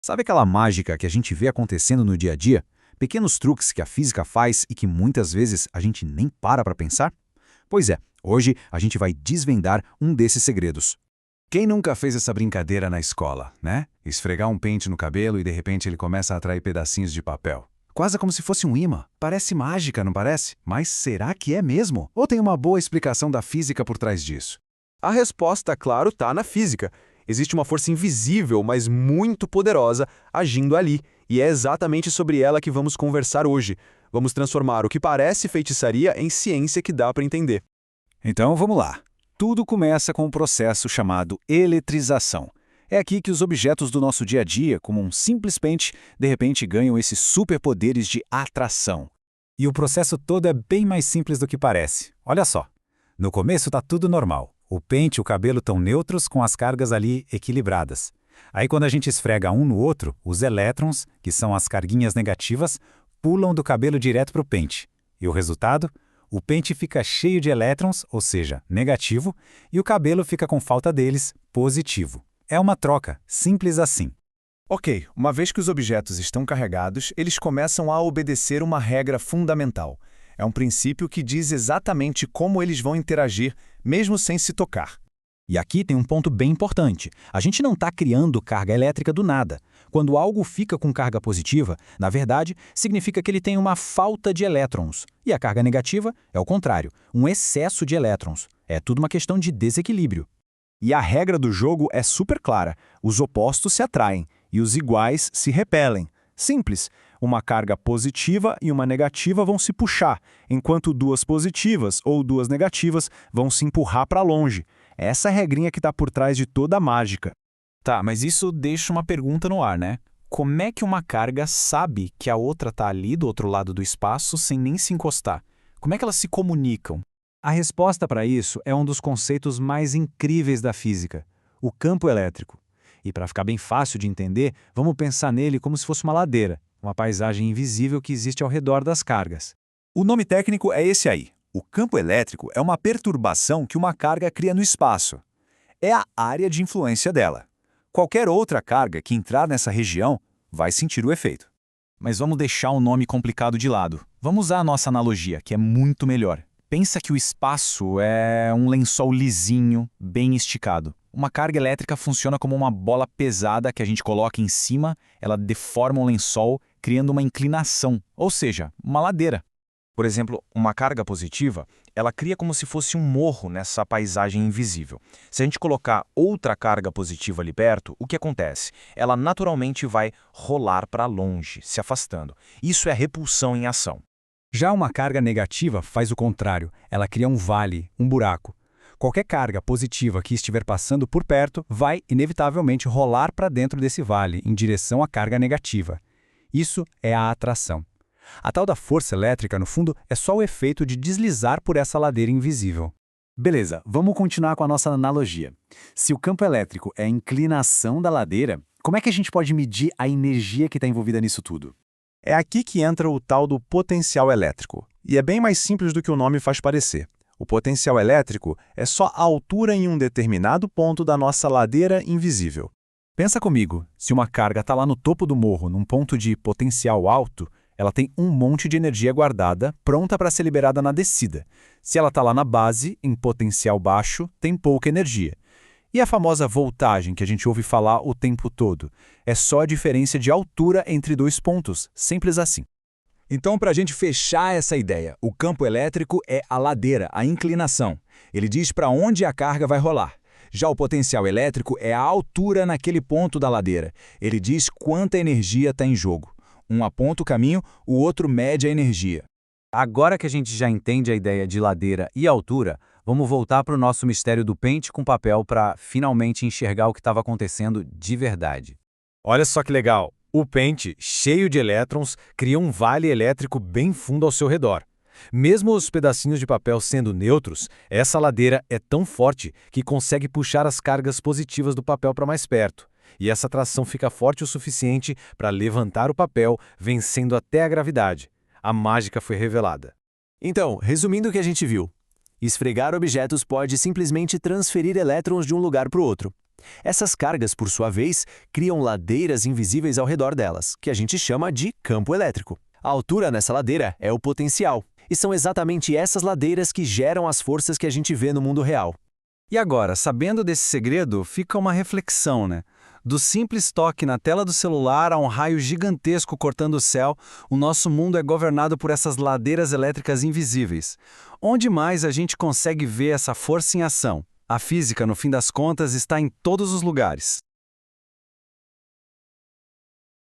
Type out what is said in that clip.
Sabe aquela mágica que a gente vê acontecendo no dia a dia? Pequenos truques que a física faz e que muitas vezes a gente nem para pensar? Pois é, hoje a gente vai desvendar um desses segredos. Quem nunca fez essa brincadeira na escola, né? Esfregar um pente no cabelo e de repente ele começa a atrair pedacinhos de papel. Quase como se fosse um imã. Parece mágica, não parece? Mas será que é mesmo? Ou tem uma boa explicação da física por trás disso? A resposta, claro, está na física. Existe uma força invisível, mas muito poderosa, agindo ali, e é exatamente sobre ela que vamos conversar hoje. Vamos transformar o que parece feitiçaria em ciência que dá para entender. Então vamos lá. Tudo começa com um processo chamado eletrização. É aqui que os objetos do nosso dia a dia, como um simples pente, de repente ganham esses superpoderes de atração. E o processo todo é bem mais simples do que parece. Olha só. No começo está tudo normal. O pente e o cabelo estão neutros com as cargas ali equilibradas. Aí quando a gente esfrega um no outro, os elétrons, que são as carguinhas negativas, pulam do cabelo direto para o pente. E o resultado? O pente fica cheio de elétrons, ou seja, negativo, e o cabelo fica com falta deles, positivo. É uma troca, simples assim. Ok, uma vez que os objetos estão carregados, eles começam a obedecer uma regra fundamental. É um princípio que diz exatamente como eles vão interagir, mesmo sem se tocar. E aqui tem um ponto bem importante. A gente não está criando carga elétrica do nada. Quando algo fica com carga positiva, na verdade, significa que ele tem uma falta de elétrons. E a carga negativa é o contrário, um excesso de elétrons. É tudo uma questão de desequilíbrio. E a regra do jogo é super clara. Os opostos se atraem e os iguais se repelem. Simples. Uma carga positiva e uma negativa vão se puxar, enquanto duas positivas ou duas negativas vão se empurrar para longe. Essa é a regrinha que está por trás de toda a mágica. Tá, mas isso deixa uma pergunta no ar, né? Como é que uma carga sabe que a outra está ali do outro lado do espaço sem nem se encostar? Como é que elas se comunicam? A resposta para isso é um dos conceitos mais incríveis da física, o campo elétrico. E para ficar bem fácil de entender, vamos pensar nele como se fosse uma ladeira, uma paisagem invisível que existe ao redor das cargas. O nome técnico é esse aí. O campo elétrico é uma perturbação que uma carga cria no espaço. É a área de influência dela. Qualquer outra carga que entrar nessa região vai sentir o efeito. Mas vamos deixar o nome complicado de lado. Vamos usar a nossa analogia, que é muito melhor. Pensa que o espaço é um lençol lisinho, bem esticado. Uma carga elétrica funciona como uma bola pesada que a gente coloca em cima, ela deforma o lençol, criando uma inclinação, ou seja, uma ladeira. Por exemplo, uma carga positiva, ela cria como se fosse um morro nessa paisagem invisível. Se a gente colocar outra carga positiva ali perto, o que acontece? Ela naturalmente vai rolar para longe, se afastando. Isso é repulsão em ação. Já uma carga negativa faz o contrário, ela cria um vale, um buraco. Qualquer carga positiva que estiver passando por perto vai, inevitavelmente, rolar para dentro desse vale, em direção à carga negativa. Isso é a atração. A tal da força elétrica, no fundo, é só o efeito de deslizar por essa ladeira invisível. Beleza, vamos continuar com a nossa analogia. Se o campo elétrico é a inclinação da ladeira, como é que a gente pode medir a energia que está envolvida nisso tudo? É aqui que entra o tal do potencial elétrico. E é bem mais simples do que o nome faz parecer. O potencial elétrico é só a altura em um determinado ponto da nossa ladeira invisível. Pensa comigo, se uma carga está lá no topo do morro, num ponto de potencial alto, ela tem um monte de energia guardada, pronta para ser liberada na descida. Se ela está lá na base, em potencial baixo, tem pouca energia. E a famosa voltagem que a gente ouve falar o tempo todo? É só a diferença de altura entre dois pontos, simples assim. Então, para a gente fechar essa ideia, o campo elétrico é a ladeira, a inclinação. Ele diz para onde a carga vai rolar. Já o potencial elétrico é a altura naquele ponto da ladeira. Ele diz quanta energia está em jogo. Um aponta o caminho, o outro mede a energia. Agora que a gente já entende a ideia de ladeira e altura, vamos voltar para o nosso mistério do pente com papel para finalmente enxergar o que estava acontecendo de verdade. Olha só que legal! O pente, cheio de elétrons, cria um vale elétrico bem fundo ao seu redor. Mesmo os pedacinhos de papel sendo neutros, essa ladeira é tão forte que consegue puxar as cargas positivas do papel para mais perto. E essa tração fica forte o suficiente para levantar o papel, vencendo até a gravidade. A mágica foi revelada. Então, resumindo o que a gente viu, esfregar objetos pode simplesmente transferir elétrons de um lugar para o outro. Essas cargas, por sua vez, criam ladeiras invisíveis ao redor delas, que a gente chama de campo elétrico. A altura nessa ladeira é o potencial, e são exatamente essas ladeiras que geram as forças que a gente vê no mundo real. E agora, sabendo desse segredo, fica uma reflexão, né? Do simples toque na tela do celular a um raio gigantesco cortando o céu, o nosso mundo é governado por essas ladeiras elétricas invisíveis. Onde mais a gente consegue ver essa força em ação? A física, no fim das contas, está em todos os lugares.